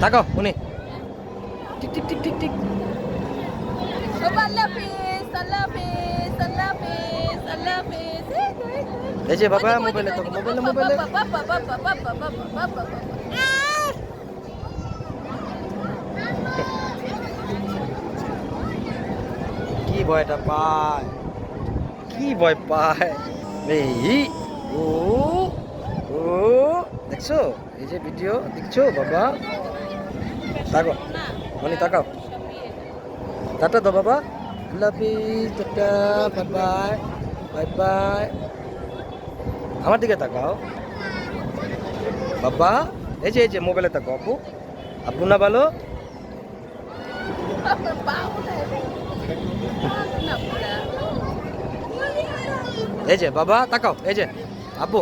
তাকাও উনি টিক টিক টিক টিক টিক। আল্লাহ হাফেজ, আল্লাহ হাফেজ, আল্লাহ হাফেজ, আল্লাহ হাফেজ। এই যে বাবা মোবাইলে তো মোবাইলে কি ভয়টা পায়, কি ভয় পায়। এই ও ও দেখছো, এই যে ভিডিও দেখছো বাবা। তাকাও মনি তাকাও, টাটা দাও বাবা, আল্লাহ হাফিজ, tata, bye bye, bye bye. আমার দিকে তাকাও বাবা, এই যে মোবাইলে তাকাও আপু, আপু না ভালো। এই যে বাবা তাকাও, এই যে আব্বু